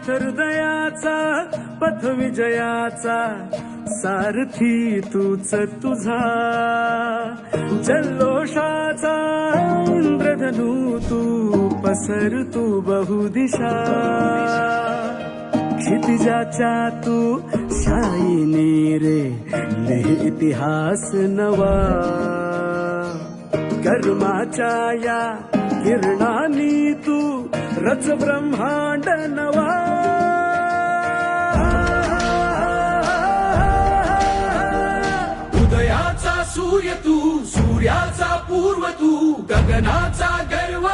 नाथ हृदयाचा पथ विजयाचा सारथी तूच तुझा जल्लोषाचा इंद्रधनू तू पसर तू बहुदिशा क्षितिजाच्या तू शाईनी रे लिहि इतिहास नवा कर्माच्या या किरणानी तू रच ब्रह्मांड नवा उदयाचा सूर्य तू सूर्याचा पूर्व तू गगनाचा गर्व